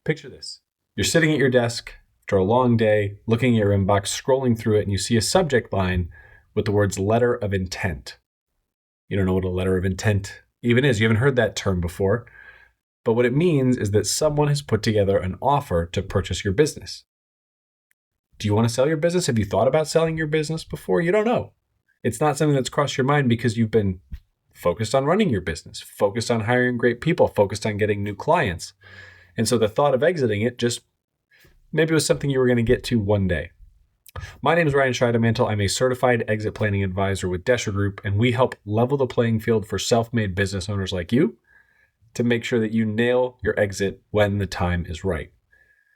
Picture this. You're sitting at your desk after a long day, looking at your inbox, scrolling through it, and you see a subject line with the words letter of intent. You don't know what a letter of intent even is. You haven't heard that term before. But what it means is that someone has put together an offer to purchase your business. Do you want to sell your business? Have you thought about selling your business before? You don't know. It's not something that's crossed your mind because you've been focused on running your business, focused on hiring great people, focused on getting new clients. And so the thought of exiting it just maybe it was something you were going to get to one day. My name is Ryan Scheidemantel. I'm a certified exit planning advisor with Doescher Group, and we help level the playing field for self-made business owners like you to make sure that you nail your exit when the time is right.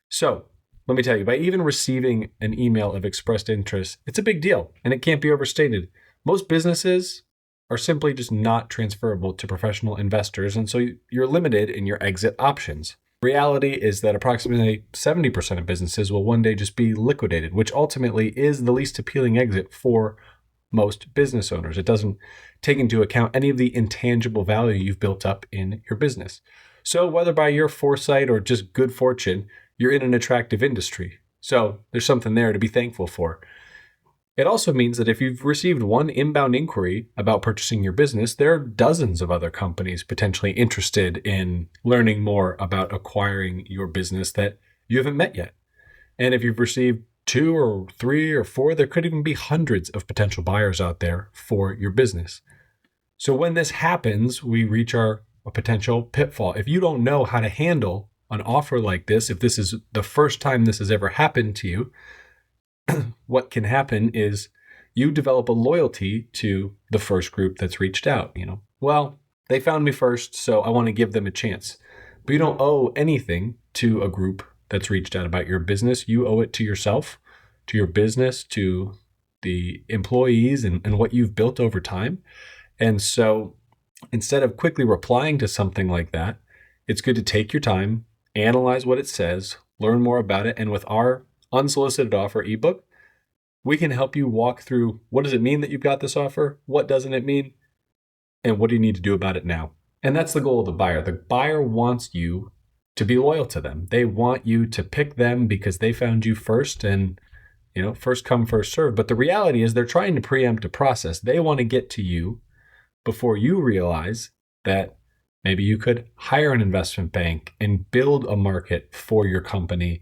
So let me tell you, by even receiving an email of expressed interest, it's a big deal, and it can't be overstated. Most businesses are simply just not transferable to professional investors, and so you're limited in your exit options. Reality is that approximately 70% of businesses will one day just be liquidated, which ultimately is the least appealing exit for most business owners. It doesn't take into account any of the intangible value you've built up in your business. So whether by your foresight or just good fortune, you're in an attractive industry. So there's something there to be thankful for. It also means that if you've received one inbound inquiry about purchasing your business, there are dozens of other companies potentially interested in learning more about acquiring your business that you haven't met yet. And if you've received 2 or 3 or 4, there could even be hundreds of potential buyers out there for your business. So when this happens, we reach a potential pitfall. If you don't know how to handle an offer like this, if this is the first time this has ever happened to you, what can happen is you develop a loyalty to the first group that's reached out. Well, they found me first, so I want to give them a chance. But you don't owe anything to a group that's reached out about your business. You owe it to yourself, to your business, to the employees and what you've built over time. And so instead of quickly replying to something like that, it's good to take your time, analyze what it says, learn more about it. And with our unsolicited offer ebook, we can help you walk through what does it mean that you've got this offer? What doesn't it mean? And what do you need to do about it now? And that's the goal of the buyer. The buyer wants you to be loyal to them. They want you to pick them because they found you first and, first come, first serve. But the reality is they're trying to preempt a process. They want to get to you before you realize that maybe you could hire an investment bank and build a market for your company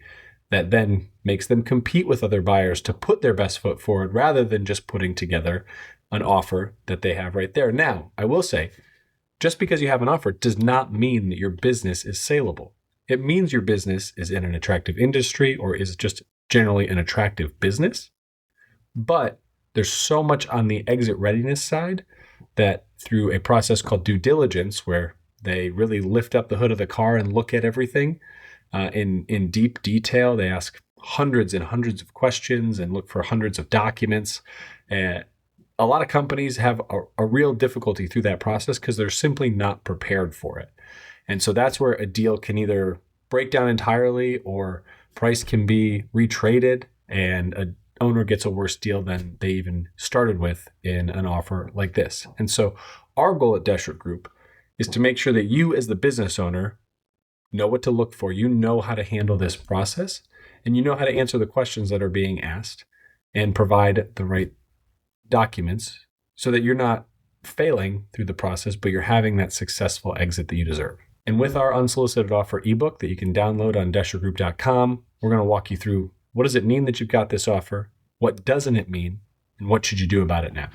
that then makes them compete with other buyers to put their best foot forward rather than just putting together an offer that they have right there. Now, I will say, just because you have an offer does not mean that your business is saleable. It means your business is in an attractive industry or is just generally an attractive business. But there's so much on the exit readiness side that through a process called due diligence, where they really lift up the hood of the car and look at everything, in deep detail. They ask hundreds and hundreds of questions and look for hundreds of documents. A lot of companies have a real difficulty through that process because they're simply not prepared for it. And so that's where a deal can either break down entirely or price can be retraded and an owner gets a worse deal than they even started with in an offer like this. And so our goal at Doescher Group is to make sure that you as the business owner know what to look for. You know how to handle this process and you know how to answer the questions that are being asked and provide the right documents so that you're not failing through the process, but you're having that successful exit that you deserve. And with our unsolicited offer ebook that you can download on DoscherGroup.com, we're going to walk you through what does it mean that you've got this offer? What doesn't it mean? And what should you do about it now?